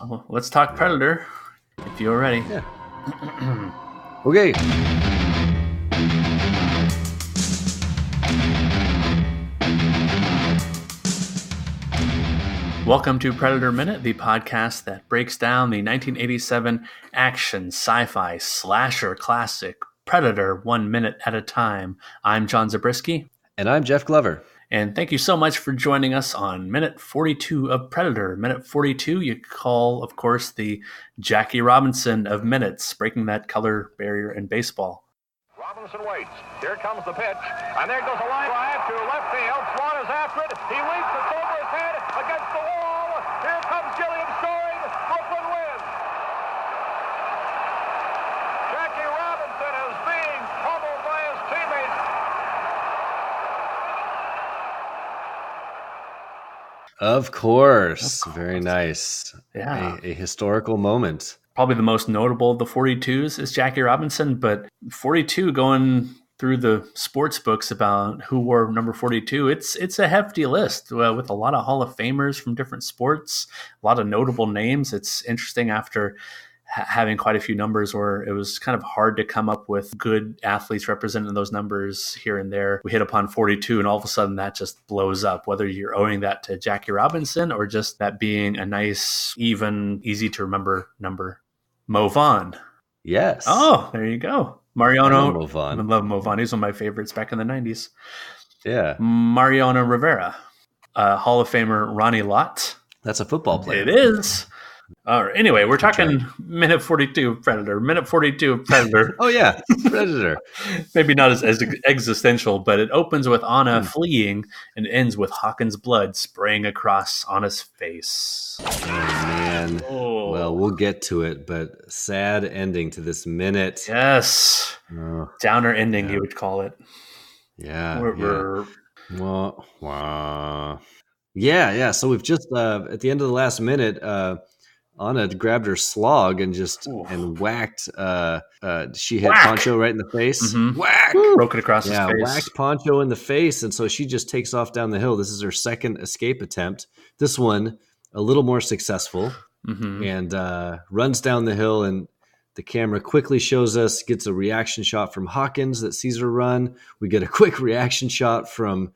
Well, let's talk Predator, if you're ready. Yeah. Okay. Welcome to Predator Minute, the podcast that breaks down the 1987 action sci-fi slasher classic Predator 1 minute at a time. I'm John Zabriskie. And I'm Jeff Glover. And thank you so much for joining us on minute 42 of Predator. Minute 42, you call, of course, the Jackie Robinson of minutes, breaking that color barrier in baseball. Robinson waits. Here comes the pitch. And there goes a line drive to left field. Swan is after it. He leaps. It's over his head against the wall. Here comes Gilliam scoring. Brooklyn wins. Jackie Robinson is being pummeled by his teammates. Of course. Very nice. Yeah. A historical moment. Probably the most notable of the 42s is Jackie Robinson, but 42 going through the sports books about who wore number 42, it's a hefty list with a lot of Hall of Famers from different sports, a lot of notable names. It's interesting after having quite a few numbers where it was kind of hard to come up with good athletes representing those numbers here and there. We hit upon 42 and all of a sudden that just blows up, whether you're owing that to Jackie Robinson or just that being a nice, even, easy to remember number. Mo Vaughn. Yes. Oh, there you go. Mariano. Mo Vaughn. I love Mo Vaughn. He's one of my favorites back in the 90s. Yeah. Mariano Rivera. Hall of Famer Ronnie Lott. That's a football player. It is. Anyway, we're talking minute 42 of Predator. Minute 42 of Predator. Oh, yeah. Predator. Maybe not as existential, but it opens with Anna fleeing and ends with Hawkins' blood spraying across Anna's face. Oh, man. Oh. Well, we'll get to it, but sad ending to this minute. Yes. Downer ending, you would call it. Yeah. Yeah. So we've just, at the end of the last minute, Anna grabbed her slog and and whacked. She hit Poncho right in the face. Mm-hmm. Whack! Broke it across his face. Whacked Poncho in the face, and so she just takes off down the hill. This is her second escape attempt. This one a little more successful, and runs down the hill. And the camera quickly shows us, gets a reaction shot from Hawkins that sees her run. We get a quick reaction shot from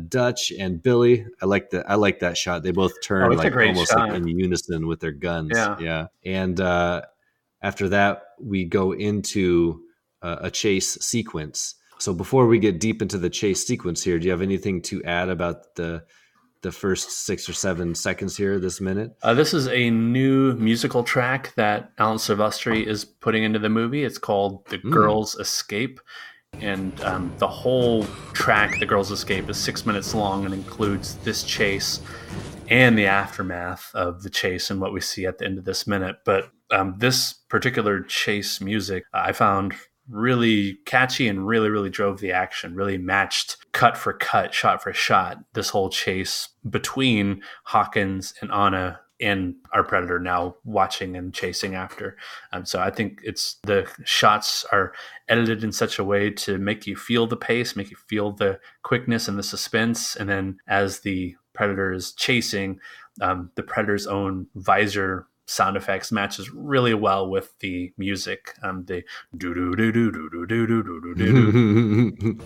Dutch and Billy. I like that shot. They both turn almost like in unison with their guns. Yeah. And after that, we go into a chase sequence. So before we get deep into the chase sequence here, do you have anything to add about the first 6 or 7 seconds here this minute? This is a new musical track that Alan Silvestri is putting into the movie. It's called The Girls Escape. And the whole track, The Girls Escape, is 6 minutes long and includes this chase and the aftermath of the chase and what we see at the end of this minute. But this particular chase music I found really catchy and really, really drove the action, really matched cut for cut, shot for shot, this whole chase between Hawkins and Anna and our Predator now watching and chasing after. So I think the shots are edited in such a way to make you feel the pace, make you feel the quickness and the suspense. And then as the Predator is chasing, the Predator's own visor sound effects matches really well with the music. The do do do do do do do do do do do.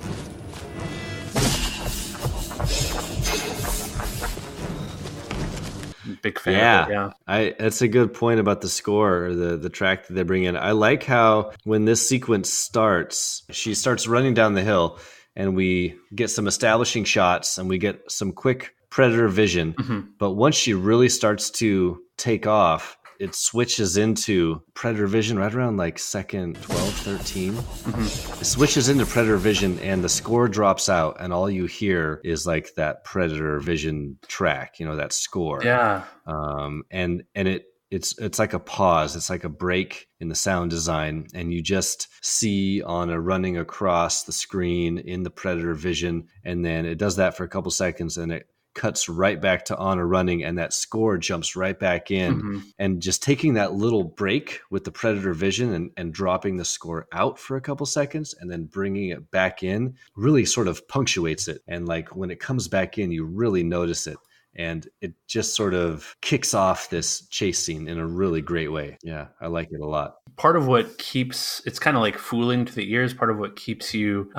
Big fan of it, that's a good point about the score or the track that they bring in. I like how when this sequence starts, she starts running down the hill and we get some establishing shots and we get some quick Predator vision. But once she really starts to take off, it switches into Predator vision right around like second 12, 13. It switches into Predator vision and the score drops out and all you hear is like that Predator vision track, that score. Yeah. And it's like a pause. It's like a break in the sound design. And you just see Anna running across the screen in the Predator vision. And then it does that for a couple seconds and it cuts right back to Anna running and that score jumps right back in. And just taking that little break with the Predator vision and dropping the score out for a couple seconds and then bringing it back in really sort of punctuates it. And like when it comes back in, you really notice it. and it just sort of kicks off this chase scene in a really great way. Yeah, I like it a lot. Part of what keeps it's kind of like fooling to the ears. Part of what keeps you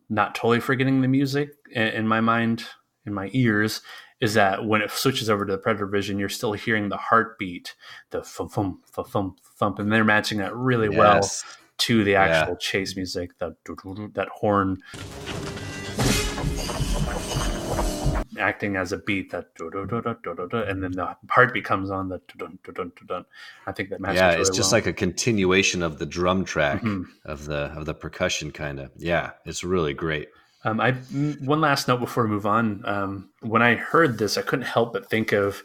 not totally forgetting the music in my mind, in my ears, is that when it switches over to the Predator vision, you're still hearing the heartbeat, the thump, thump, thump, thump, thump, and they're matching that really well to the actual chase music, that horn acting as a beat, that and then the heartbeat comes on, the I think that matches really it's just well. like a continuation of the drum track of the percussion kind of. Yeah, it's really great. One last note before we move on. When I heard this, I couldn't help but think of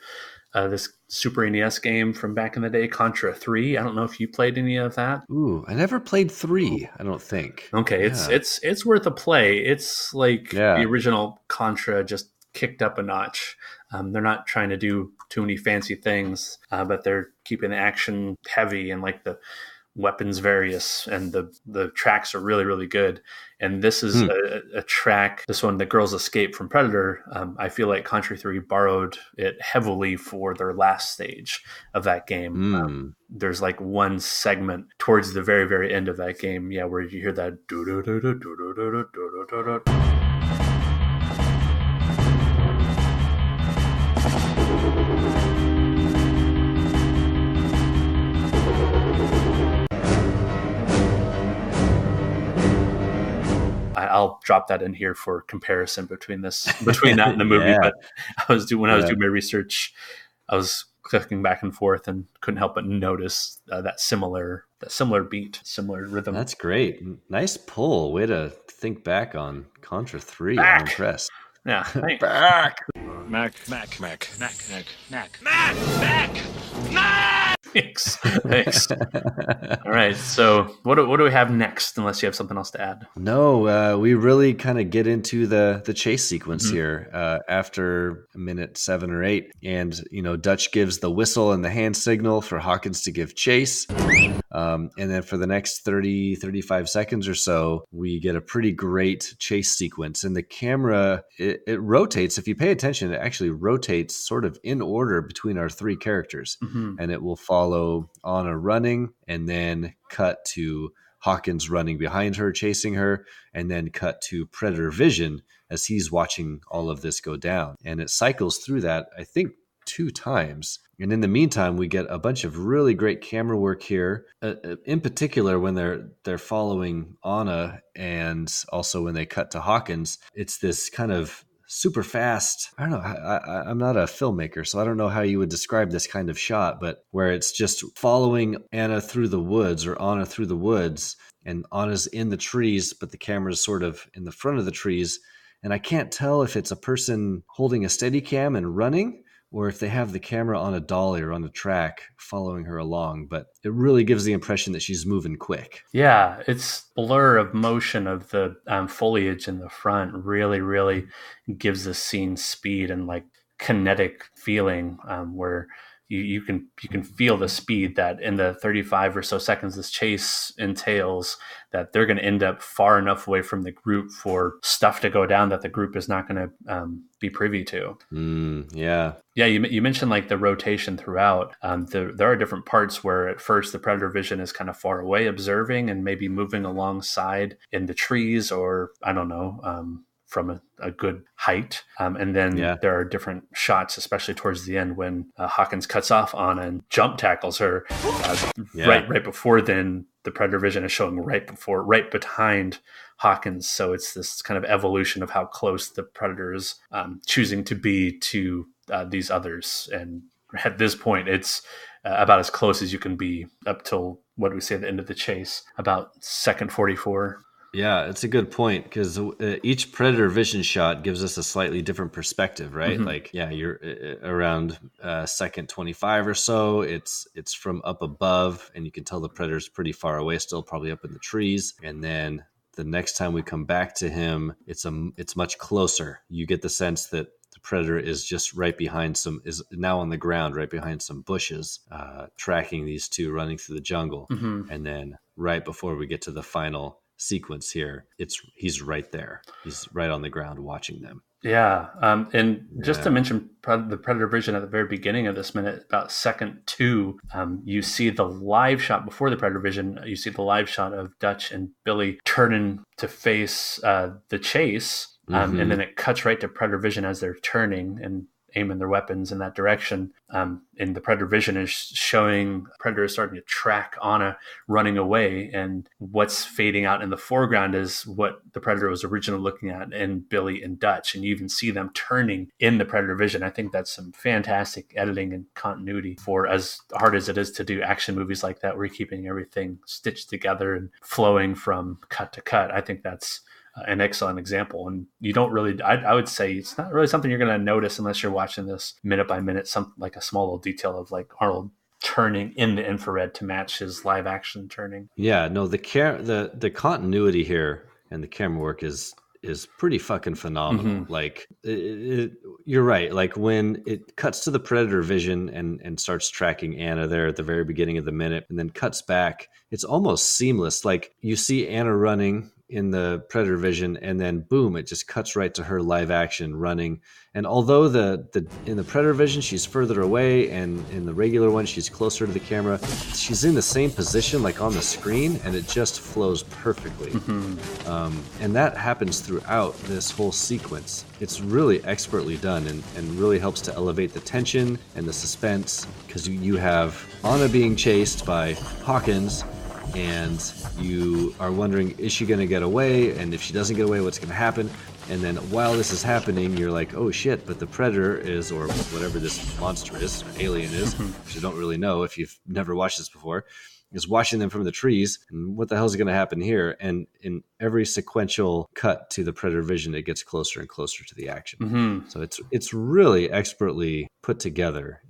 this Super NES game from back in the day, Contra 3. I don't know if you played any of that. Ooh, I never played 3, I don't think. Okay, it's worth a play. It's like the original Contra, just kicked up a notch. They're not trying to do too many fancy things, but they're keeping the action heavy and like the weapons various, and the tracks are really, really good. And this is a track, this one, The Girls Escape from Predator. I feel like Contra 3 borrowed it heavily for their last stage of that game. There's like one segment towards the very, very end of that game, where you hear that I'll drop that in here for comparison between that and the movie. But I was doing my research, I was clicking back and forth and couldn't help but notice that similar beat, similar rhythm. That's great. Nice pull. Way to think back on Contra 3. I'm impressed. Yeah. Back. Mac. Thanks. All right. So what do we have next, unless you have something else to add? No, we really kind of get into the chase sequence here after minute 7 or 8. And, Dutch gives the whistle and the hand signal for Hawkins to give chase. And then for the next 35 seconds or so, we get a pretty great chase sequence. And the camera, it rotates. If you pay attention, it actually rotates sort of in order between our 3 characters. And it will follow Anna running, and then cut to Hawkins running behind her, chasing her, and then cut to Predator vision as he's watching all of this go down. And it cycles through that, I think, 2 times. And in the meantime, we get a bunch of really great camera work here, in particular when they're following Anna, and also when they cut to Hawkins. It's this kind of super fast. I don't know. I'm not a filmmaker, so I don't know how you would describe this kind of shot, but where it's just following Anna through the woods, and Anna's in the trees, but the camera's sort of in the front of the trees. And I can't tell if it's a person holding a Steadicam and running, or if they have the camera on a dolly or on a track following her along. But it really gives the impression that she's moving quick. Yeah, it's blur of motion of the foliage in the front really, really gives the scene speed and like kinetic feeling, where you can feel the speed that in the 35 or so seconds this chase entails, that they're going to end up far enough away from the group for stuff to go down that the group is not going to be privy to. You mentioned like the rotation throughout. There are different parts where at first the Predator vision is kind of far away observing and maybe moving alongside in the trees, or I don't know, from a good height. And then there are different shots, especially towards the end when Hawkins cuts off Anna and jump tackles her. Right before then, the Predator vision is showing right behind Hawkins. So it's this kind of evolution of how close the Predator is choosing to be to these others. And at this point, it's about as close as you can be up till, what do we say, the end of the chase, about second 44. Yeah, it's a good point, because each Predator vision shot gives us a slightly different perspective, right? Like, you're around second 25 or so. It's from up above, and you can tell the Predator's pretty far away, still probably up in the trees. And then the next time we come back to him, it's much closer. You get the sense that the Predator is just is now on the ground, right behind some bushes, tracking these 2 running through the jungle. And then right before we get to the final sequence here, he's right there. He's right on the ground watching them. Yeah. And just to mention the Predator vision at the very beginning of this minute, about second 2, you see the live shot before the Predator vision. You see the live shot of Dutch and Billy turning to face the chase. And then it cuts right to Predator vision as they're turning and aiming their weapons in that direction. And the Predator vision is showing Predator starting to track Anna running away. And what's fading out in the foreground is what the Predator was originally looking at in Billy and Dutch. And you even see them turning in the Predator vision. I think that's some fantastic editing and continuity for as hard as it is to do action movies like that, where you're keeping everything stitched together and flowing from cut to cut. I think that's an excellent example. And you don't really, I would say it's not really something you're going to notice unless you're watching this minute by minute, something like a small little detail of like Arnold turning in the infrared to match his live action turning. Yeah, no, the continuity here and the camera work is pretty fucking phenomenal. Like you're right. Like when it cuts to the Predator vision and starts tracking Anna there at the very beginning of the minute and then cuts back, it's almost seamless. Like you see Anna running in the Predator vision and then boom, it just cuts right to her live action running. And although in the Predator vision she's further away and in the regular one she's closer to the camera, she's in the same position like on the screen, and it just flows perfectly. And that happens throughout this whole sequence. It's really expertly done and really helps to elevate the tension and the suspense, because you have Anna being chased by Hawkins and you are wondering, is she going to get away? And if she doesn't get away, what's going to happen? And then while this is happening, you're like, oh shit, but the Predator is, or whatever this monster is, alien is, which you don't really know if you've never watched this before, is watching them from the trees. And what the hell is going to happen here? And in every sequential cut to the Predator vision, it gets closer and closer to the action. So it's really expertly put together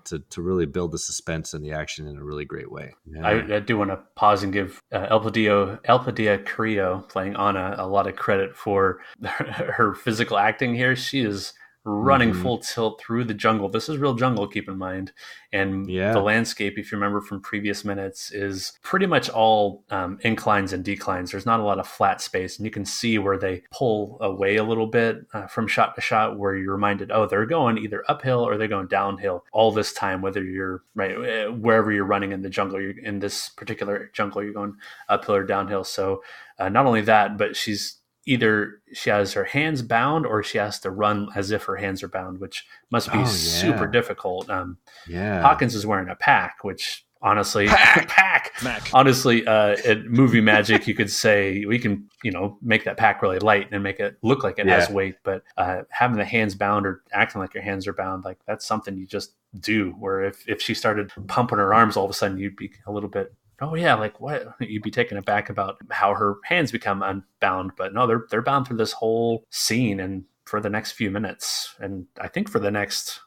to really build the suspense and the action in a really great way. I do want to pause and give Elpidia Carrillo, playing Anna, a lot of credit for her physical acting here. She is running full tilt through the jungle. This is real jungle, keep in mind. And the landscape, if you remember from previous minutes, is pretty much all inclines and declines. There's not a lot of flat space. And you can see where they pull away a little bit from shot to shot, where you're reminded, oh, they're going either uphill or they're going downhill all this time, whether you're wherever you're running in the jungle. In this particular jungle, you're going uphill or downhill. So not only that, but either she has her hands bound or she has to run as if her hands are bound, which must be super difficult. Hawkins is wearing a pack, which honestly, honestly, at movie magic, you could say we can, make that pack really light and make it look like it has weight. But having the hands bound or acting like your hands are bound, like that's something you just do. Where if she started pumping her arms, all of a sudden you'd be a little bit, oh yeah, like what? You'd be taken aback about how her hands become unbound, but no, they're bound through this whole scene and for the next few minutes, and I think for the next,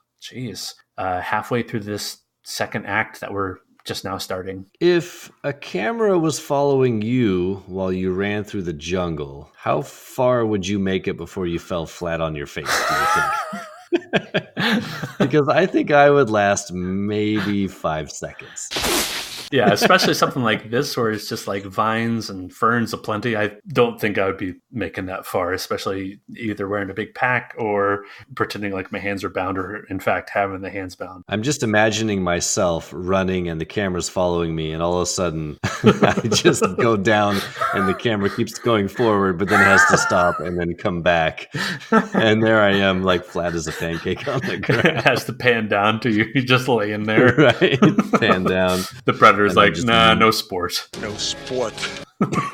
halfway through this second act that we're just now starting. If a camera was following you while you ran through the jungle, how far would you make it before you fell flat on your face, do you think? Because I think I would last maybe 5 seconds. Yeah, especially something like this where it's just like vines and ferns aplenty. I don't think I would be making that far, especially either wearing a big pack or pretending like my hands are bound, or in fact having the hands bound. I'm just imagining myself running and the camera's following me, and all of a sudden I just go down and the camera keeps going forward, but then has to stop and then come back. And there I am, like flat as a pancake on the ground. It has to pan down to you just laying there. Right, pan down. The Predator's like, nah, no sport. No sport.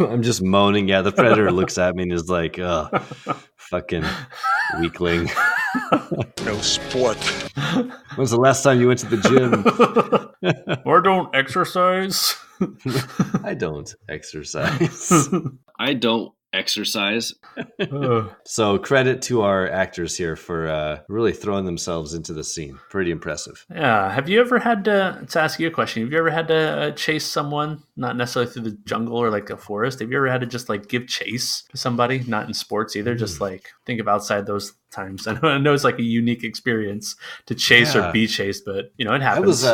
I'm just moaning. Yeah, the Predator looks at me and is like, fucking weakling. No sport. When's the last time you went to the gym? Or don't exercise. I don't exercise. I don't exercise. So credit to our actors here for really throwing themselves into the scene. Pretty impressive. Yeah. Have you ever had to ask you a question, have you ever had to chase someone, not necessarily through the jungle or like a forest? Have you ever had to just like give chase to somebody, not in sports either? Just like think of outside those times. I know it's like a unique experience to chase or be chased, but it happens.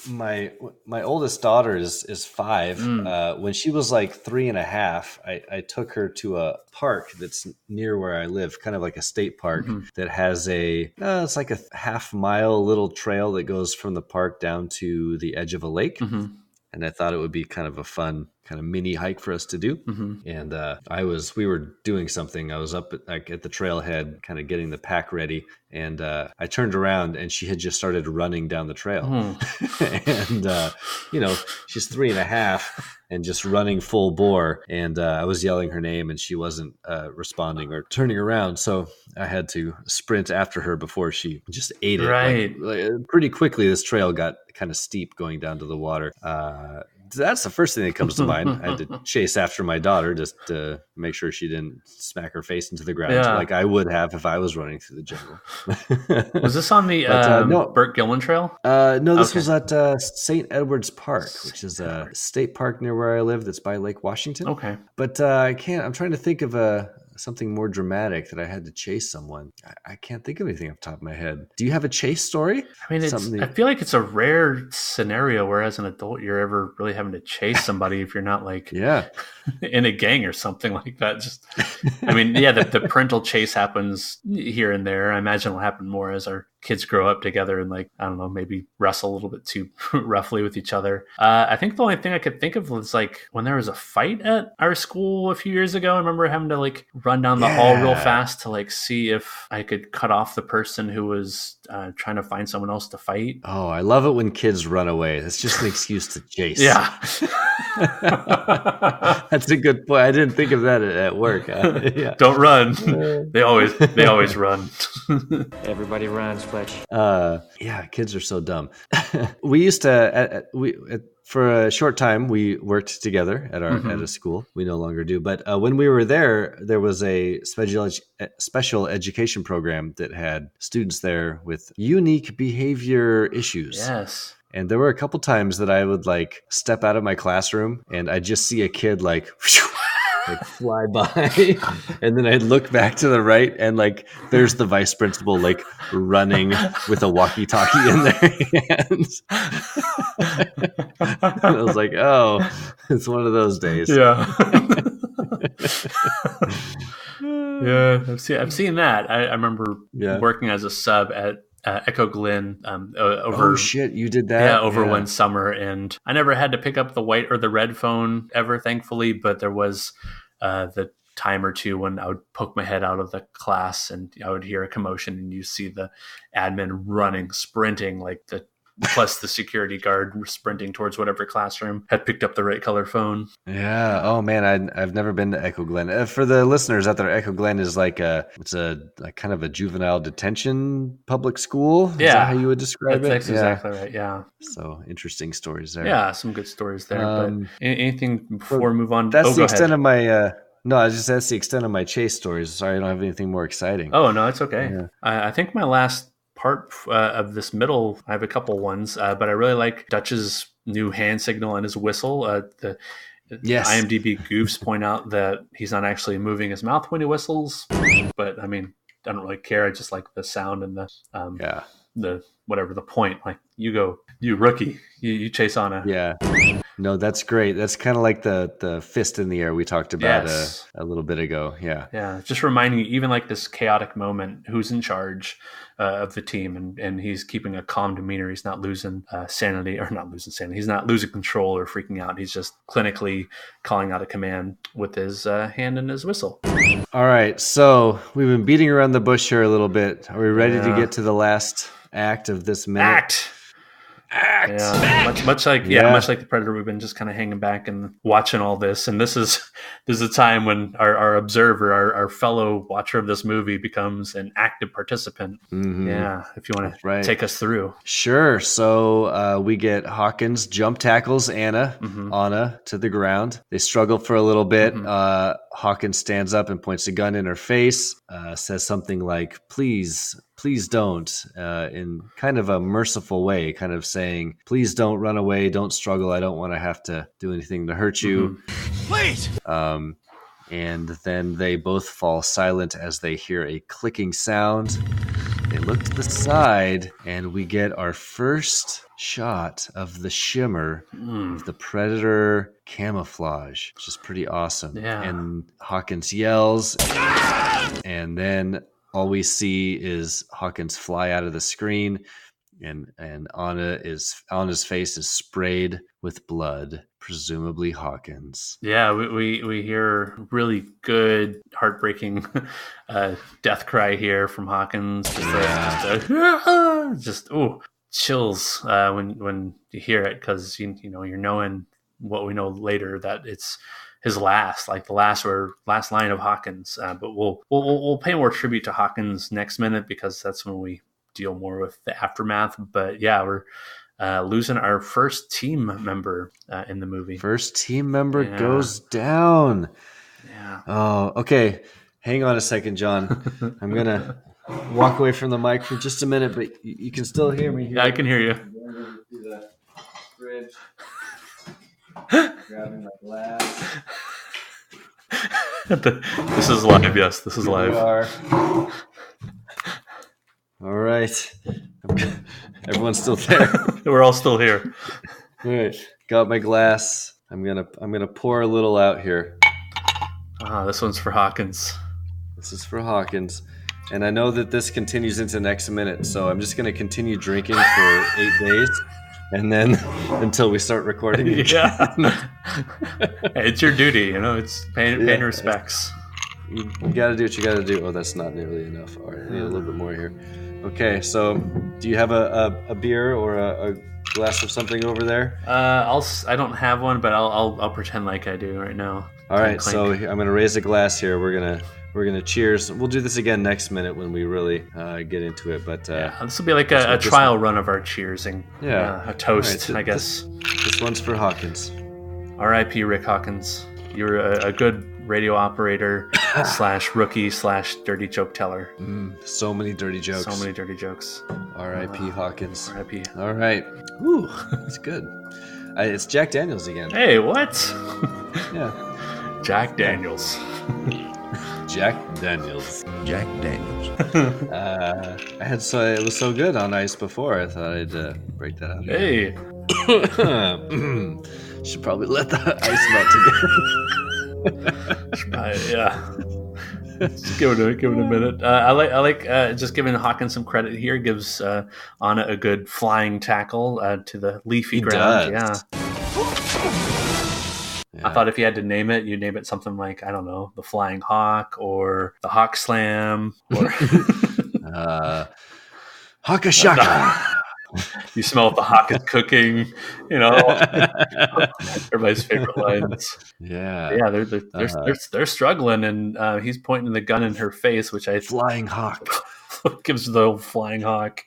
my oldest daughter is 5. When she was like 3.5, I took her to a park that's near where I live, kind of like a state park that has it's like a half-mile little trail that goes from the park down to the edge of a lake. And I thought it would be kind of a fun kind of mini hike for us to do. And we were doing something. I was up at the trailhead, kind of getting the pack ready. And I turned around and she had just started running down the trail. And, she's 3.5 and just running full bore. And I was yelling her name and she wasn't responding or turning around. So I had to sprint after her before she just ate it. Right. Like, pretty quickly, this trail got kind of steep going down to the water. That's the first thing that comes to mind. I had to chase after my daughter just to make sure she didn't smack her face into the ground like I would have if I was running through the jungle. Was this on the Burt Gilman Trail? No, this was at St. Edward's Park, which is a state park near where I live that's by Lake Washington. Okay. But I'm trying to think of something more dramatic that I had to chase someone. I can't think of anything off the top of my head. Do you have a chase story? I mean, I feel like it's a rare scenario where as an adult you're ever really having to chase somebody if you're not like in a gang or something like that. Just, I mean, the parental chase happens here and there. I imagine it'll happen more as our kids grow up together and like, I don't know, maybe wrestle a little bit too roughly with each other. I think the only thing I could think of was like when there was a fight at our school a few years ago. I remember having to like run down the hall real fast to like see if I could cut off the person who was trying to find someone else to fight. Oh, I love it when kids run away. That's just an excuse to chase. Yeah. That's a good point. I didn't think of that at work. Don't run. They always run. Everybody runs, Fletch. Kids are so dumb. We used to for a short time we worked together at a school. We no longer do, but when we were there was a special education program that had students there with unique behavior issues. Yes. And there were a couple times that I would like step out of my classroom and I'd just see a kid like fly by, and then I'd look back to the right and like there's the vice principal like running with a walkie-talkie in their hands. And I was like, oh, it's one of those days. Yeah. Yeah, I've seen that. I remember working as a sub at Echo Glen over. Oh shit, you did that? Yeah, over one summer, and I never had to pick up the white or the red phone ever, thankfully. But there was the time or two when I would poke my head out of the class, and I would hear a commotion, and you see the admin running, sprinting, like plus the security guard sprinting towards whatever classroom had picked up the right color phone. Yeah. Oh man, I've never been to Echo Glen. For the listeners out there, Echo Glen is like it's a kind of a juvenile detention public school. Is that how you would describe it? That's exactly right. Yeah. So interesting stories there. Yeah, some good stories there. But anything before we move on? That's the extent of my. No, that's the extent of my chase stories. Sorry, I don't have anything more exciting. Oh no, it's okay. Yeah. I think my last part of this middle, I have a couple ones, but I really like Dutch's new hand signal and his whistle. The IMDb goofs point out that he's not actually moving his mouth when he whistles, but I mean, I don't really care. I just like the sound and the whatever the point. Like, you go, you rookie, you chase on a. Yeah. No, that's great. That's kind of like the fist in the air we talked about a little bit ago. Yeah. Yeah. Just reminding you, even like this chaotic moment, who's in charge of the team, and he's keeping a calm demeanor. He's not losing sanity. He's not losing control or freaking out. He's just clinically calling out a command with his hand and his whistle. All right. So we've been beating around the bush here a little bit. Are we ready to get to the last act of this minute? Act. Yeah, much like the Predator, we've been just kind of hanging back and watching all this, and this is a time when our observer, our fellow watcher of this movie, becomes an active participant. Mm-hmm. Yeah, if you want to take us through. Sure. So we get Hawkins jump tackles Anna to the ground. They struggle for a little bit. Hawkins stands up and points a gun in her face, says something like, please don't, in kind of a merciful way, kind of saying, please don't run away, don't struggle, I don't want to have to do anything to hurt you. Please! And then they both fall silent as they hear a clicking sound. They look to the side, and we get our first shot of the shimmer of the Predator camouflage, which is pretty awesome. Yeah. And Hawkins yells, and then all we see is Hawkins fly out of the screen, and Anna's face is sprayed with blood, presumably Hawkins. Yeah, we hear really good, heartbreaking death cry here from Hawkins. Just chills when you hear it, because you're knowing what we know later, that it's his last, like the last line of Hawkins. But we'll pay more tribute to Hawkins next minute, because that's when we deal more with the aftermath. But yeah, we're losing our first team member in the movie. First team member goes down. Yeah. Oh, okay. Hang on a second, John. I'm going to walk away from the mic for just a minute, but you can still hear me here. Yeah, I can hear you. I'm going over to the fridge, grabbing my glass. This is live. Yes, this is live. We are. All right. Everyone's still there. We're all still here. All right. Got my glass. I'm gonna pour a little out here. This one's for Hawkins. This is for Hawkins. And I know that this continues into next minute, so I'm just gonna continue drinking for 8 days, and then until we start recording again. Yeah. Hey, it's your duty, it's paying respects. You gotta do what you gotta do. Oh, that's not nearly enough. All right, I need a little bit more here. Okay, so do you have a beer or a glass of something over there? I don't have one, but I'll pretend like I do right now. All right, so I'm gonna raise a glass here. We're gonna cheers. We'll do this again next minute when we really get into it. But this will be like a trial run of our cheersing. Yeah, a toast, right, I guess. This one's for Hawkins. R.I.P. Rick Hawkins. You were a good radio operator / rookie / dirty joke teller. So many dirty jokes. So many dirty jokes. R.I.P. Hawkins. R.I.P. All right. Ooh, that's good. It's Jack Daniels again. Hey, what? Yeah. Jack Daniels. Jack Daniels. Jack Daniels. It was so good on ice before. I thought I'd break that out. Hey. Should probably let the ice melt together. Yeah. Just give it a minute. I like just giving Hawkins some credit here. Gives Anna a good flying tackle to the leafy ground. Does. Yeah. I thought if you had to name it, you'd name it something like, I don't know, the Flying Hawk or the Hawk Slam or Hawka Shaka. You smell what the hawk is cooking, everybody's favorite lines. Yeah, they're struggling, and he's pointing the gun in her face, which Flying Hawk gives the old Flying Hawk.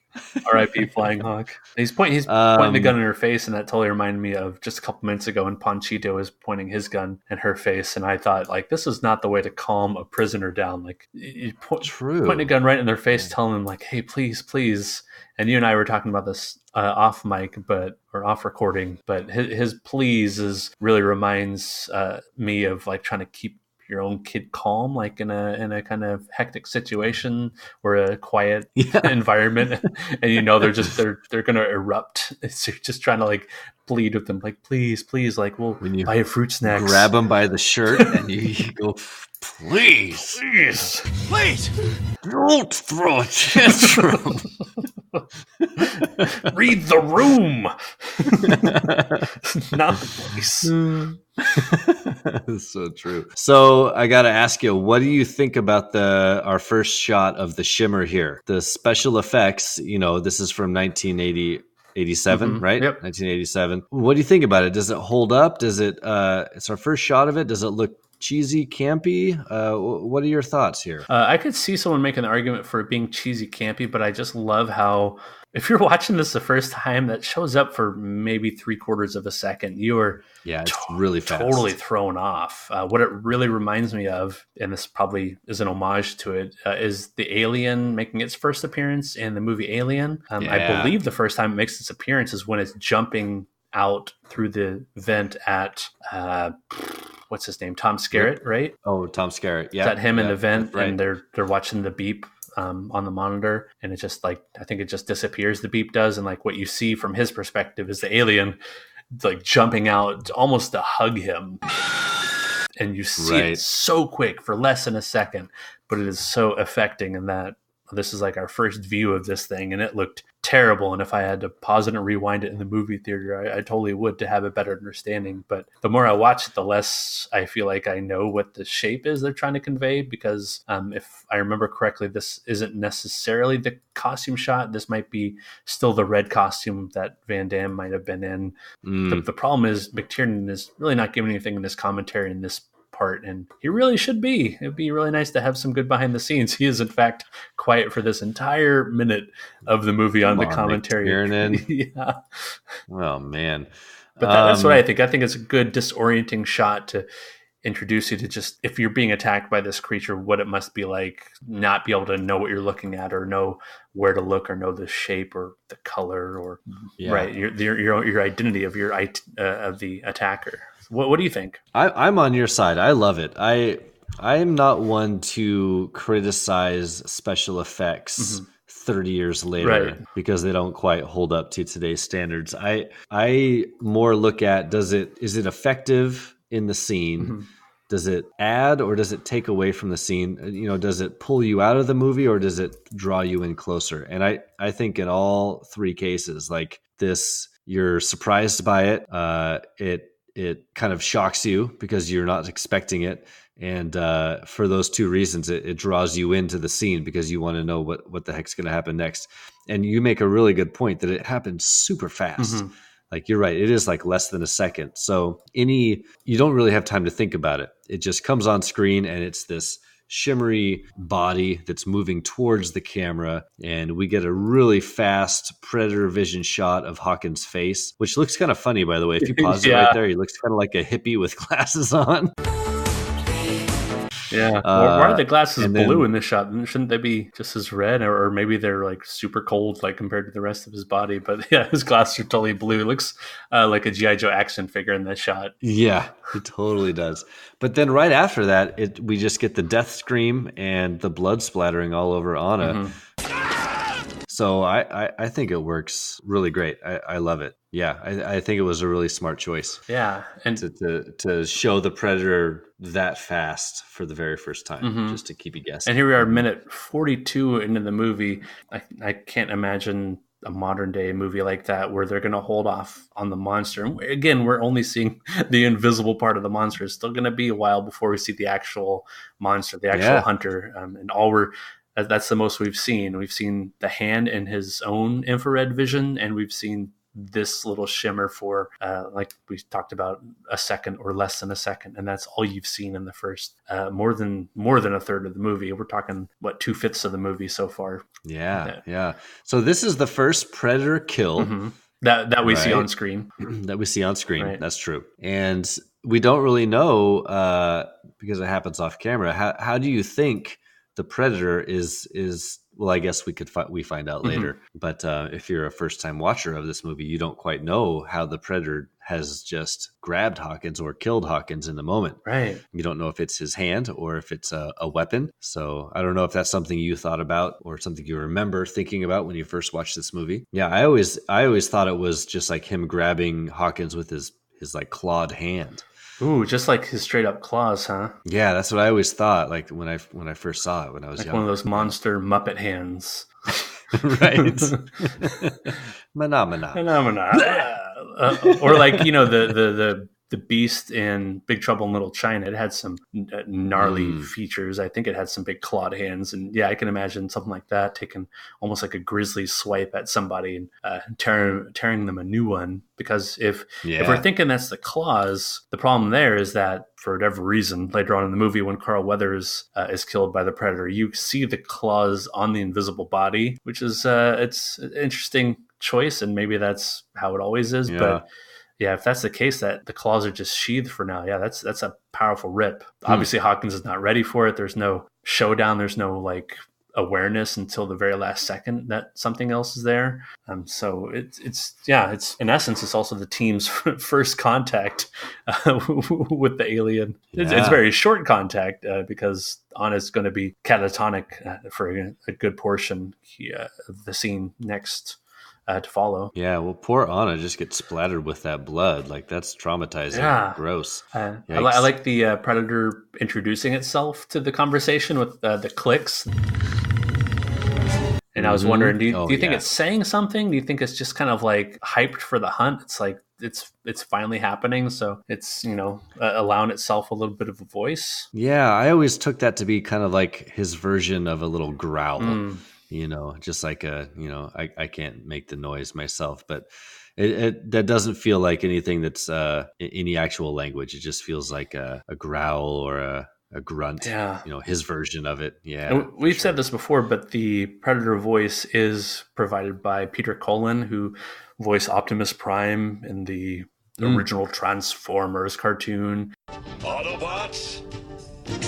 R.I.P. Flying Hawk. He's pointing the gun in her face, and that totally reminded me of just a couple minutes ago when Panchito was pointing his gun in her face, and I thought, like, this is not the way to calm a prisoner down. Like, you pointing a gun right in their face, telling them, like, hey, please, please. And you and I were talking about this off mic, or off recording, but his please really reminds me of like trying to keep your own kid calm, like in a kind of hectic situation or a quiet environment, and they're gonna erupt. So you're just trying to like plead with them, like please, like we'll buy you fruit snacks. Grab them by the shirt and you go, please, don't throw a tantrum. Read the room, not the place. That's so true. So I got to ask you, what do you think about our first shot of the shimmer here? The special effects, this is from 1987, right? Yep. 1987. What do you think about it? Does it hold up? Does it, it's our first shot of it. Does it look cheesy, campy? What are your thoughts here? I could see someone making an argument for it being cheesy, campy, but I just love how, if you're watching this the first time, that shows up for maybe 3/4 of a second. You are it's really fast. Totally thrown off. What it really reminds me of, and this probably is an homage to it, is the alien making its first appearance in the movie Alien. I believe the first time it makes its appearance is when it's jumping out through the vent at what's his name? Tom Skerritt, right? Oh, Tom Skerritt. Yeah. Is that him in the vent? Right. And they're watching the beep on the monitor, and it just like, I think it just disappears, the beep does, and like what you see from his perspective is the alien like jumping out almost to hug him, and you see it so quick for less than a second, but it is so affecting in that this is like our first view of this thing, and it looked terrible. And if I had to pause it and rewind it in the movie theater, I totally would, to have a better understanding. But the more I watch it, the less I feel like I know what the shape is they're trying to convey, because if I remember correctly, this isn't necessarily the costume shot. This might be still the red costume that Van Damme might have been in. The problem is McTiernan is really not giving anything in this commentary in this part, and he really should be. It'd be really nice to have some good behind the scenes. He is in fact quiet for this entire minute of the movie on the commentary. Yeah. Oh man. But that's what I think. I think it's a good disorienting shot to introduce you to just, if you're being attacked by this creature, what it must be like, not be able to know what you're looking at, or know where to look, or know the shape or the color, or right, your identity of your of the attacker. What do you think? I'm on your side. I love it. I am not one to criticize special effects 30 years later because they don't quite hold up to today's standards. I more look at, is it effective in the scene? Does it add or does it take away from the scene? You know, does it pull you out of the movie or does it draw you in closer? And I think in all three cases, like this, you're surprised by it. It kind of shocks you because you're not expecting it. And for those two reasons, it draws you into the scene because you want to know what the heck's going to happen next. And you make a really good point that it happens super fast. Like, you're right. It is like less than a second. So you don't really have time to think about it. It just comes on screen and it's this shimmery body that's moving towards the camera, and we get a really fast predator vision shot of Hawkins' face, which looks kind of funny, by the way. If you pause it right there, he looks kind of like a hippie with glasses on. Yeah. Why are the glasses blue in this shot? Shouldn't they be just as red? Or maybe they're like super cold, like compared to the rest of his body. But yeah, his glasses are totally blue. It looks like a G.I. Joe action figure in this shot. Yeah, it totally does. But then right after that, we just get the death scream and the blood splattering all over Anna. So I think it works really great. I love it. Yeah, I think it was a really smart choice. Yeah, and to show the predator that fast for the very first time, just to keep you guessing. And here we are, minute 42 into the movie. I can't imagine a modern day movie like that where they're going to hold off on the monster. And again, we're only seeing the invisible part of the monster. It's still going to be a while before we see the actual monster, the actual hunter, and that's the most we've seen. We've seen the hand in his own infrared vision, and we've seen this little shimmer for, like we talked about, a second or less than a second, and that's all you've seen in the first more than a third of the movie. We're talking 2/5 of the movie so far. Yeah. So this is the first predator kill that we see on screen. That we see on screen. Right. That's true, and we don't really know because it happens off camera. How do you think the predator is? Well, I guess we find out later. But if you're a first-time watcher of this movie, you don't quite know how the predator has just grabbed Hawkins or killed Hawkins in the moment. Right. You don't know if it's his hand or if it's a weapon. So I don't know if that's something you thought about or something you remember thinking about when you first watched this movie. Yeah, I always thought it was just like him grabbing Hawkins with his like clawed hand. Ooh, just like his straight up claws, huh? Yeah, that's what I always thought. Like when I first saw it when I was young. One of those monster Muppet hands, right? Phenomena. Or like the beast in Big Trouble in Little China. It had some gnarly features. I think it had some big clawed hands, and yeah, I can imagine something like that taking almost like a grisly swipe at somebody and tearing them a new one. Because if we're thinking that's the claws, the problem there is that for whatever reason, later on in the movie, when Carl Weathers is killed by the predator, you see the claws on the invisible body, which is it's an interesting choice, and maybe that's how it always is. Yeah. But yeah, if that's the case, that the claws are just sheathed for now, yeah, that's a powerful rip. Obviously, Hawkins is not ready for it. There's no showdown. There's no like awareness until the very last second that something else is there. So it's in essence, it's also the team's first contact with the alien. It's very short contact because Anna's going to be catatonic for a good portion of the scene next to follow. Yeah, well, poor Anna just gets splattered with that blood. Like, that's traumatizing. Yeah. Gross. I like the predator introducing itself to the conversation with the clicks. And I was wondering, do you think it's saying something? Do you think it's just kind of like hyped for the hunt? It's like it's finally happening, so it's allowing itself a little bit of a voice. Yeah, I always took that to be kind of like his version of a little growl. Just like I can't make the noise myself, but that doesn't feel like anything that's any actual language. It just feels like a growl or a grunt. Yeah. His version of it. Yeah. And we've said this before, but the Predator voice is provided by Peter Cullen, who voiced Optimus Prime in the original Transformers cartoon. Autobots,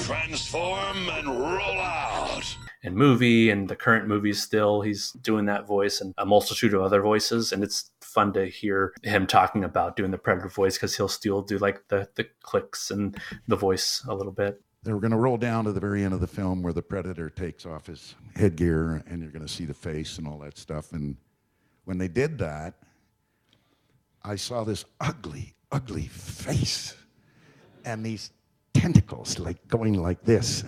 transform and roll out. And movie and the current movies still, he's doing that voice and a multitude of other voices. And it's fun to hear him talking about doing the Predator voice because he'll still do like the clicks and the voice a little bit. They were going to roll down to the very end of the film where the Predator takes off his headgear and you're going to see the face and all that stuff. And when they did that, I saw this ugly, ugly face and these tentacles like going like this.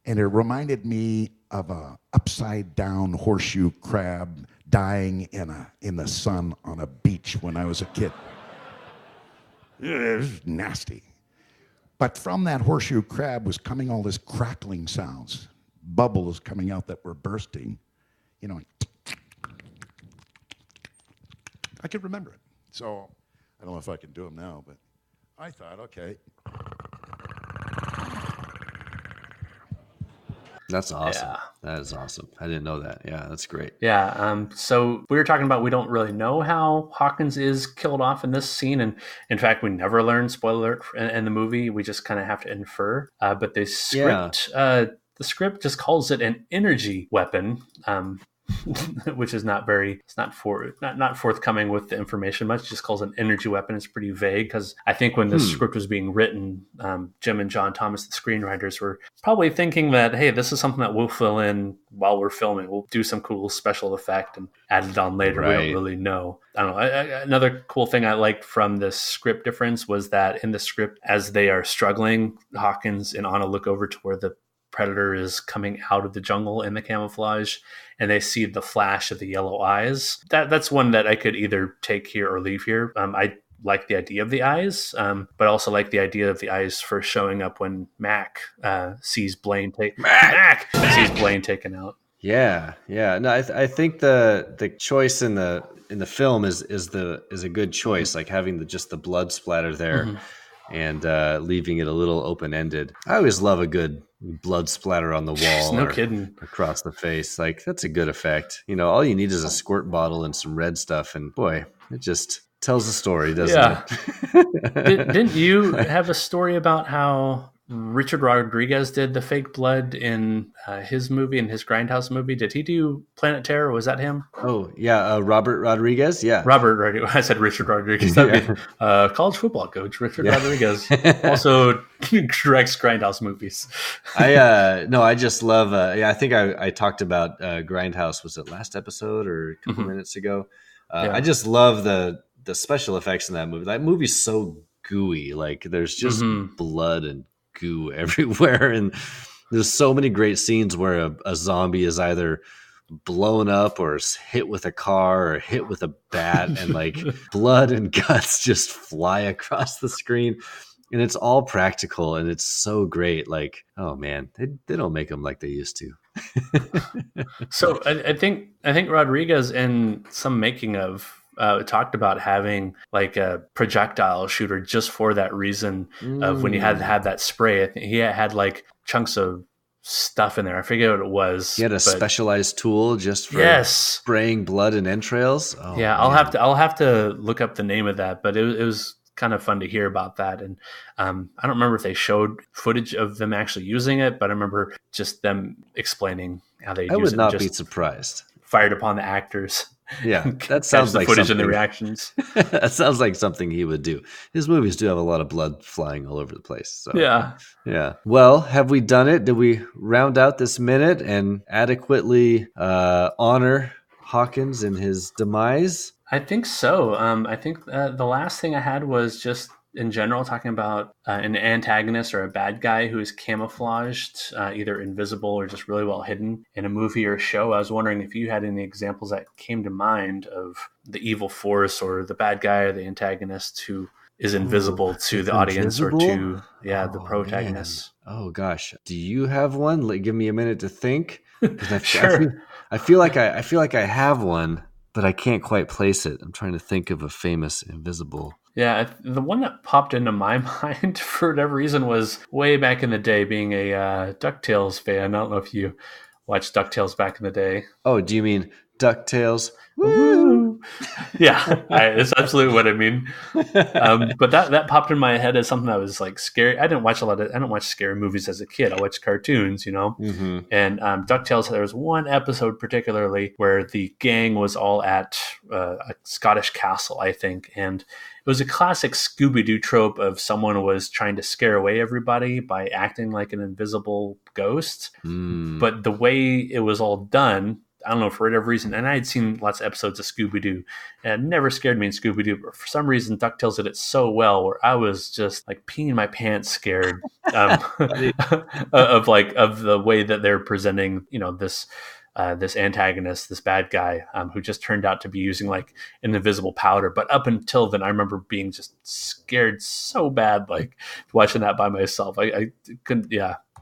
And it reminded me of a upside down horseshoe crab dying in the sun on a beach when I was a kid. It was nasty. But from that horseshoe crab was coming all this crackling sounds, bubbles coming out that were bursting. I could remember it. So I don't know if I can do them now, but I thought, okay. That's awesome. Yeah. That is awesome. I didn't know that. Yeah, that's great. Yeah. So we were talking about we don't really know how Hawkins is killed off in this scene. And in fact, we never learn, spoiler alert, in the movie. We just kind of have to infer. But the script just calls it an energy weapon. Which is not forthcoming with the information much. Just calls it an energy weapon. It's pretty vague because I think when the script was being written, Jim and John Thomas, the screenwriters, were probably thinking that, hey, this is something that we'll fill in while we're filming. We'll do some cool special effect and add it on later. Right. We don't really know. I don't know. Another cool thing I liked from this script difference was that in the script, as they are struggling, Hawkins and Anna look over to where the Predator is coming out of the jungle in the camouflage, and they see the flash of the yellow eyes. That's one that I could either take here or leave here. I like the idea of the eyes, but also like the idea of the eyes first showing up when Mac sees Blaine taken out. Yeah. No, I think the choice in the film is a good choice, like having just the blood splatter there. Mm-hmm. And leaving it a little open-ended. I always love a good blood splatter on the wall. No kidding. Across the face. Like, that's a good effect. All you need is a squirt bottle and some red stuff. And boy, it just tells a story, doesn't it? Didn't you have a story about how Richard Rodriguez did the fake blood in his movie, in his Grindhouse movie? Did he do Planet Terror? Was that him? Oh, yeah. Robert Rodriguez. Yeah. Robert Rodriguez. I said Richard Rodriguez. That'd be college football coach, Richard Rodriguez. Also directs Grindhouse movies. I just love, I think I talked about Grindhouse. Was it last episode or a couple minutes ago? I just love the special effects in that movie. That movie's so gooey. Like, there's just blood and goo everywhere, and there's so many great scenes where a zombie is either blown up or hit with a car or hit with a bat and like blood and guts just fly across the screen, and it's all practical and it's so great. Like, oh man, they don't make them like they used to. So I think Rodriguez in some making of talked about having like a projectile shooter just for that reason of when you had to have that spray. I think he had like chunks of stuff in there. I forget what it was. He had a specialized tool just for spraying blood and entrails. Oh, yeah, man. I'll have to look up the name of that, but it was kind of fun to hear about that. And I don't remember if they showed footage of them actually using it, but I remember just them explaining how they I would not be just surprised. fired upon the actors. Yeah, that sounds the like footage something. and the reactions. That sounds like something he would do. His movies do have a lot of blood flying all over the place. So yeah. Well, have we done it? Did we round out this minute and adequately honor Hawkins and his demise? I think so. I think the last thing I had was just in general talking about an antagonist or a bad guy who is camouflaged, either invisible or just really well hidden in a movie or a show. I was wondering if you had any examples that came to mind of the evil force or the bad guy or the antagonist who is invisible to the audience or to the protagonist. Man. Oh gosh, do you have one? Give me a minute to think. Sure. I feel like I have one, but I can't quite place it. I'm trying to think of a famous invisible. Yeah, the one that popped into my mind for whatever reason was way back in the day, being a DuckTales fan. I don't know if you watched DuckTales back in the day. Oh, do you mean DuckTales? Woo! Yeah, it's absolutely what I mean. But that popped in my head as something that was like scary. I don't watch scary movies as a kid. I watched cartoons, Mm-hmm. And DuckTales, there was one episode particularly where the gang was all at a Scottish castle, I think, and it was a classic Scooby-Doo trope of someone was trying to scare away everybody by acting like an invisible ghost. But the way it was all done, I don't know, for whatever reason, and I had seen lots of episodes of Scooby-Doo, and it never scared me in Scooby-Doo, but for some reason DuckTales did it so well where I was just like peeing my pants scared of the way that they're presenting, this antagonist, this bad guy, who just turned out to be using like an invisible powder. But up until then, I remember being just scared so bad, like watching that by myself. I couldn't,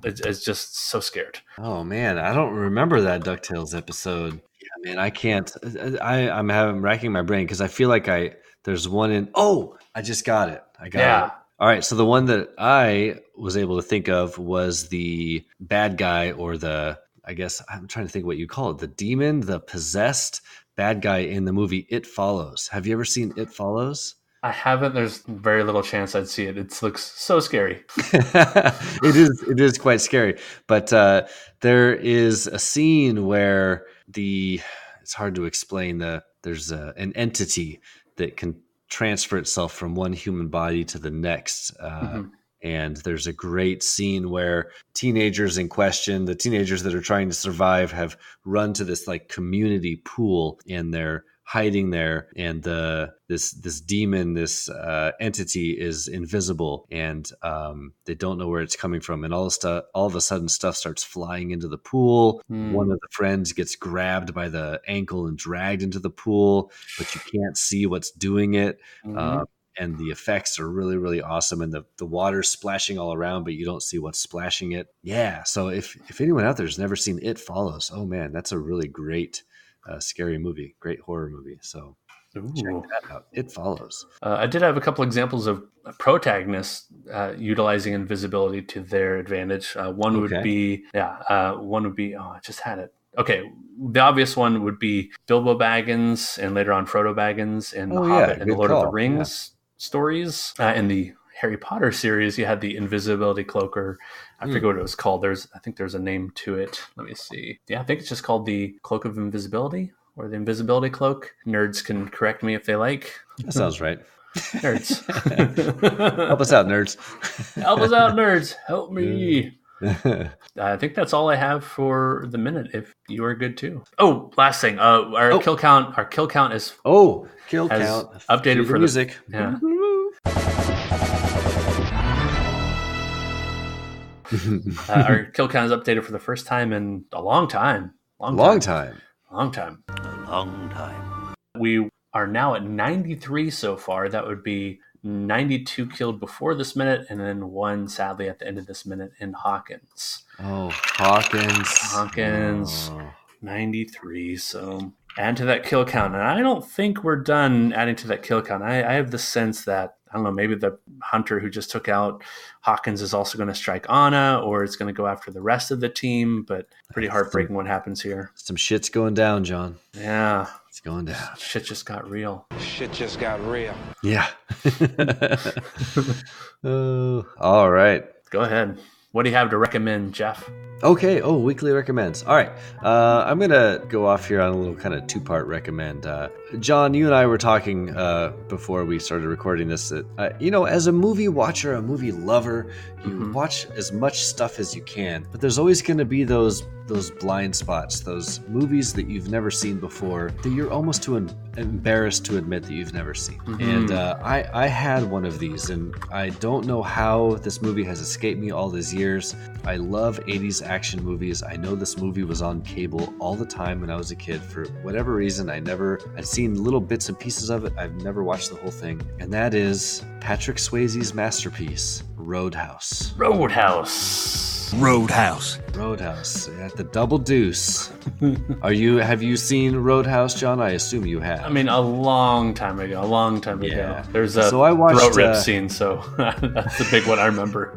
it's just so scared. Oh man, I don't remember that DuckTales episode. Yeah, man, I can't. I'm racking my brain because I feel like there's one in. Oh, I just got it. I got it. All right, so the one that I was able to think of was the bad guy, or I guess I'm trying to think what you call it, the demon, the possessed bad guy in the movie It Follows. Have you ever seen It Follows? I haven't. There's very little chance I'd see it. It looks so scary. It is quite scary. But there is a scene where it's hard to explain. There's an entity that can transfer itself from one human body to the next. And there's a great scene where teenagers in question, the teenagers that are trying to survive, have run to this like community pool, and they're hiding there, and this demon, this entity is invisible, and they don't know where it's coming from, and all of a sudden stuff starts flying into the pool. One of the friends gets grabbed by the ankle and dragged into the pool, but you can't see what's doing it. And the effects are really, really awesome, and the water's splashing all around, but you don't see what's splashing it. Yeah, so if anyone out there has never seen It Follows, oh man, that's a really great scary movie, great horror movie. So check that out. It Follows. I did have a couple examples of protagonists utilizing invisibility to their advantage. One would be, oh, I just had it. Okay, the obvious one would be Bilbo Baggins and later on Frodo Baggins in The Hobbit and the Lord of the Rings stories. In the Harry Potter series, you had the invisibility cloak, or I forget what it was called. I think there's a name to it. Let me see. Yeah, I think it's just called the Cloak of Invisibility or the Invisibility Cloak. Nerds can correct me if they like. That sounds right. Nerds. Help us out, nerds. Help us out, nerds. Help me. I think that's all I have for the minute. If you are good too. Oh, last thing. Our kill count. Our kill count is kill count updated for music. Yeah. Our kill count is updated for the first time in a long time. Long time. We are now at 93 so far. That would be 92 killed before this minute, and then one sadly at the end of this minute in Hawkins. Oh, Hawkins. 93. So add to that kill count. And I don't think we're done adding to that kill count. I have the sense that, I don't know, maybe the hunter who just took out Hawkins is also going to strike Anna, or it's going to go after the rest of the team. But pretty heartbreaking what happens here. Some shit's going down, John. Yeah. It's going down. Shit just got real. Shit just got real. Yeah. All right. Go ahead. What do you have to recommend, Jeff? Okay. Oh, weekly recommends. All right. I'm going to go off here on a little kind of two-part recommend. John, you and I were talking before we started recording this. As a movie watcher, a movie lover, you watch as much stuff as you can, but there's always going to be those blind spots, those movies that you've never seen before that you're almost too embarrassed to admit that you've never seen. And I had one of these, and I don't know how this movie has escaped me all these years. I love 80s action movies. I know this movie was on cable all the time when I was a kid. For whatever reason, I'd seen little bits and pieces of it. I've never watched the whole thing. And that is Patrick Swayze's masterpiece, Roadhouse. Roadhouse At the Double Deuce. Have you seen Roadhouse, John? I assume you have. I mean, a long time ago. Yeah. There's a So I watched, throat rip scene, so that's the big one I remember.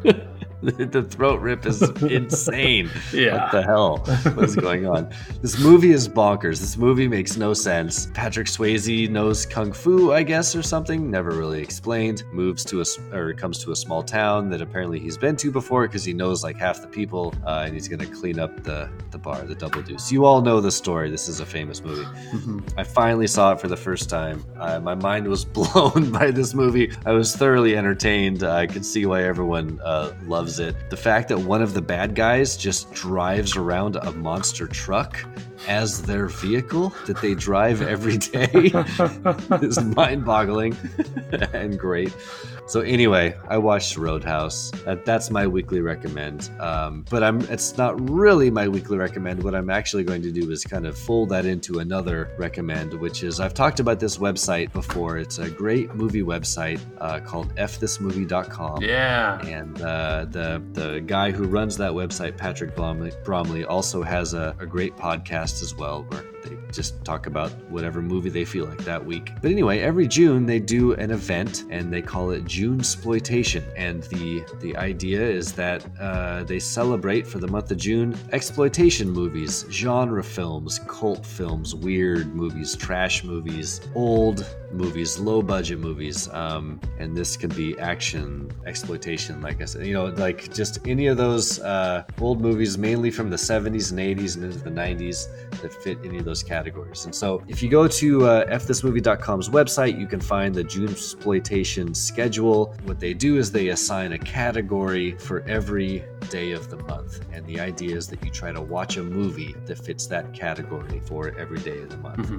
The throat rip is insane. Yeah. What the hell? What is going on? This movie is bonkers. This movie makes no sense. Patrick Swayze knows kung fu, I guess, or something. Never really explained. Comes to a small town that apparently he's been to before because he knows like half the people, and he's going to clean up the bar, the Double Deuce. You all know the story. This is a famous movie. I finally saw it for the first time. My mind was blown by this movie. I was thoroughly entertained. I could see why everyone loves it. The fact that one of the bad guys just drives around a monster truck as their vehicle that they drive every day is mind-boggling and great. So anyway, I watched Roadhouse. That's my weekly recommend. But it's not really my weekly recommend. What I'm actually going to do is kind of fold that into another recommend, which is I've talked about this website before. It's a great movie website called fthismovie.com. Yeah. And the guy who runs that website, Patrick Bromley, also has a great podcast as well where they just talk about whatever movie they feel like that week. But anyway, every June they do an event and they call it June Exploitation. And the idea is that they celebrate for the month of June exploitation movies, genre films, cult films, weird movies, trash movies, old movies, low budget movies. And this can be action, exploitation, like I said, like just any of those old movies, mainly from the 70s and 80s and into the 90s that fit any of those categories. And so if you go to fthismovie.com's website, you can find the June Exploitation schedule. What they do is they assign a category for every day of the month. And the idea is that you try to watch a movie that fits that category for every day of the month.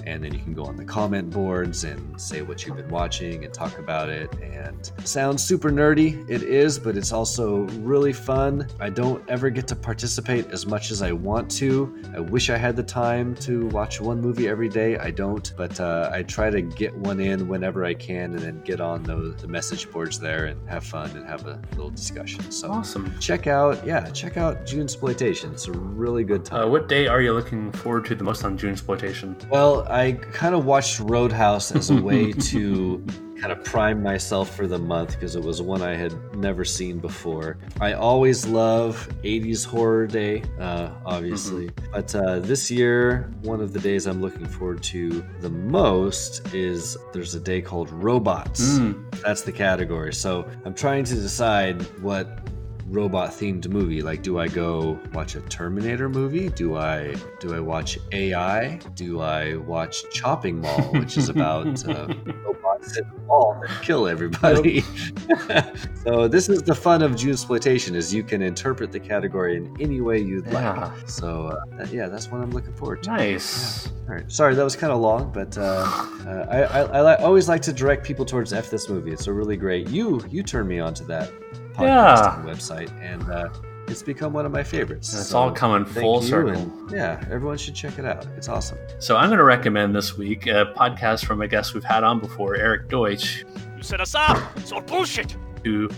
And then you can go on the comment boards and say what you've been watching and talk about it. And it sounds super nerdy. It is, but it's also really fun. I don't ever get to participate as much as I want to. I wish I had the time to watch one movie every day. I don't, but I try to get one in whenever I can and then get on the message boards there and have fun and have a little discussion. So awesome. Check out June Exploitation. It's a really good time. What day are you looking forward to the most on June Exploitation? Well, I kind of watched Roadhouse as a way to kind of prime myself for the month because it was one I had never seen before. I always love 80s Horror Day, obviously. But this year, one of the days I'm looking forward to the most is there's a day called Robots. That's the category. So I'm trying to decide what robot themed movie. Like, do I go watch a Terminator movie? Do I watch AI? Do I watch Chopping Mall, which is about robots in the mall that kill everybody? So this is the fun of June Exploitation, is you can interpret the category in any way you'd like. So that's what I'm looking forward to. Nice. Yeah. All right. Sorry, that was kind of long, but I always like to direct people towards F This Movie. It's a really great. You turned me on to that podcasting website, and it's become one of my favorites. And it's all coming full circle. And, everyone should check it out. It's awesome. So I'm going to recommend this week a podcast from a guest we've had on before, Eric Deutsch. You set us up. It's all bullshit. Who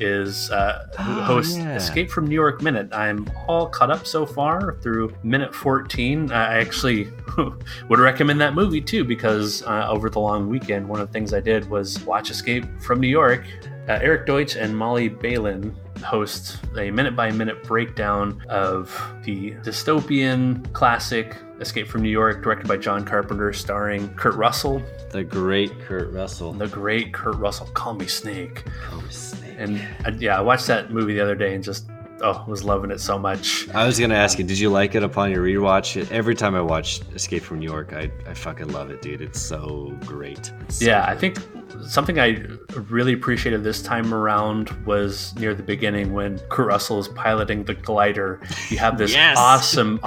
hosts Escape from New York Minute. I'm all caught up so far through minute 14. I actually would recommend that movie too, because over the long weekend, one of the things I did was watch Escape from New York. Eric Deutsch and Molly Balin host a minute-by-minute breakdown of the dystopian classic Escape from New York, directed by John Carpenter, starring Kurt Russell. The great Kurt Russell. Call me Snake. And I watched that movie the other day and just was loving it so much. I was gonna ask you, did you like it upon your rewatch? Every time I watch Escape from New York, I fucking love it, dude. It's so great. I think something I really appreciated this time around was near the beginning when Kurt Russell is piloting the glider. You have this awesome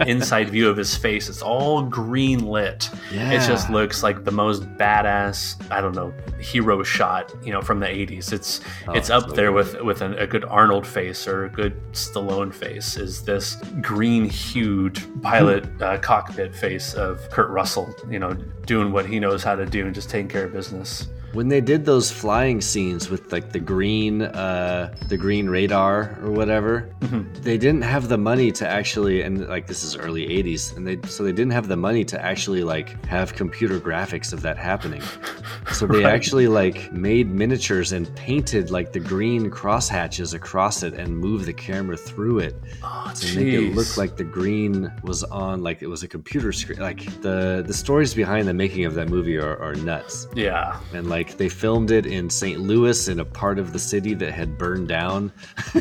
inside view of his face. It's all green lit. Yeah. It just looks like the most badass, I don't know, hero shot, from the 80s. It's up there with a good Arnold face or a good Stallone face, is this green hued pilot cockpit face of Kurt Russell, doing what he knows how to do and just taking care of business. When they did those flying scenes with like the green radar or whatever, they didn't have the money to actually, and like this is early 80s, and they didn't have the money to actually like have computer graphics of that happening. So they actually like made miniatures and painted like the green crosshatches across it and moved the camera through it to make it look like the green was on, like it was a computer screen. Like the stories behind the making of that movie are nuts. Yeah. And like they filmed it in St. Louis in a part of the city that had burned down.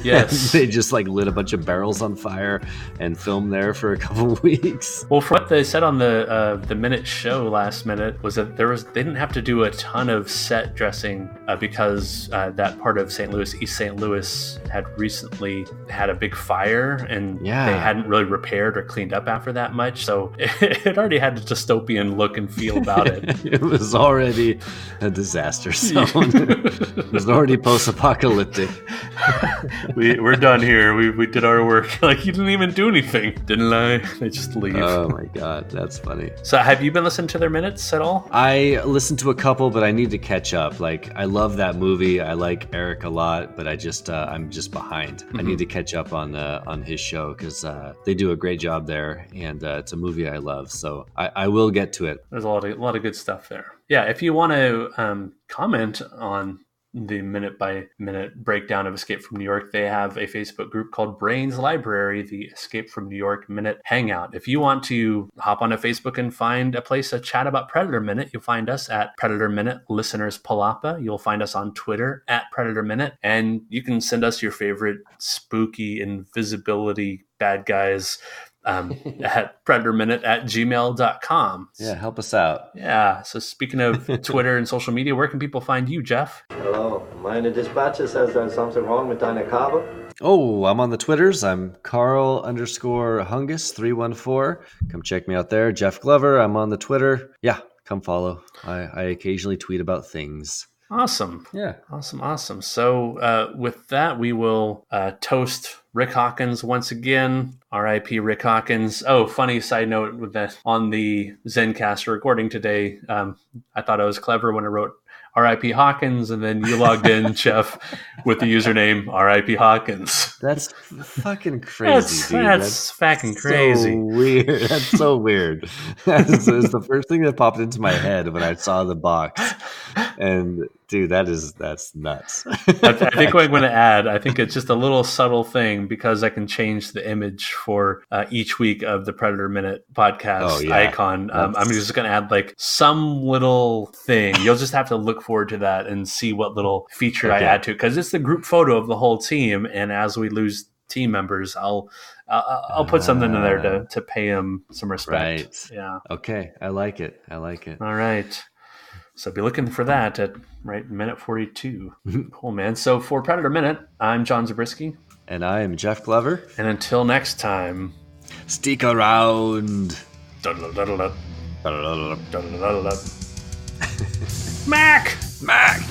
Yes. They just like lit a bunch of barrels on fire and filmed there for a couple of weeks. Well, for what they said on the Minute show last minute was that they didn't have to do a ton of set dressing because that part of St. Louis, East St. Louis, had recently had a big fire and they hadn't really repaired or cleaned up after that much. So it already had a dystopian look and feel about it. It was already a disaster zone. It was already post-apocalyptic. We're done here. We did our work. Like, you didn't even do anything, didn't I? They just leave. Oh my god, that's funny. So have you been listening to their minutes at all? I listened to a couple, but I need to catch up. Like, I love that movie. I like Eric a lot, but I'm just behind. I need to catch up on his show because they do a great job there, and it's a movie I love. So I will get to it. There's a lot of good stuff there. Yeah, if you want to comment on the minute-by-minute breakdown of Escape from New York, they have a Facebook group called Brains Library, the Escape from New York Minute Hangout. If you want to hop onto Facebook and find a place to chat about Predator Minute, you'll find us at Predator Minute Listeners Palapa. You'll find us on Twitter at Predator Minute, and you can send us your favorite spooky invisibility bad guys at predatorminute@gmail.com. Yeah, help us out. Yeah, so speaking of Twitter and social media, where can people find you, Jeff? Hello, meine Dispatcher says there's something wrong with deine Kabel. Oh, I'm on the Twitters. I'm Carl_Hungus314. Come check me out there. Jeff Glover, I'm on the Twitter. Yeah, come follow. I occasionally tweet about things. Awesome. Yeah. Awesome. So with that, we will toast Rick Hawkins once again. R.I.P. Rick Hawkins. Oh, funny side note with that on the Zencast recording today. I thought I was clever when I wrote R.I.P. Hawkins, and then you logged in, Jeff, with the username R.I.P. Hawkins. That's fucking crazy, dude. That's fucking crazy. So weird. That's so weird. That's the first thing that popped into my head when I saw the box. And dude, that's nuts. I think what I'm going to add, I think it's just a little subtle thing because I can change the image for each week of the Predator Minute podcast icon. I'm just going to add like some little thing. You'll just have to look forward to that and see what little feature I add to it, because it's the group photo of the whole team. And as we lose team members, I'll put something in there to pay them some respect. Right. Yeah. Okay. I like it. All right. So be looking for that at minute 42. Cool, man. So for Predator Minute, I'm John Zabriskie. And I am Jeff Glover. And until next time, stick around. Mac! Mac!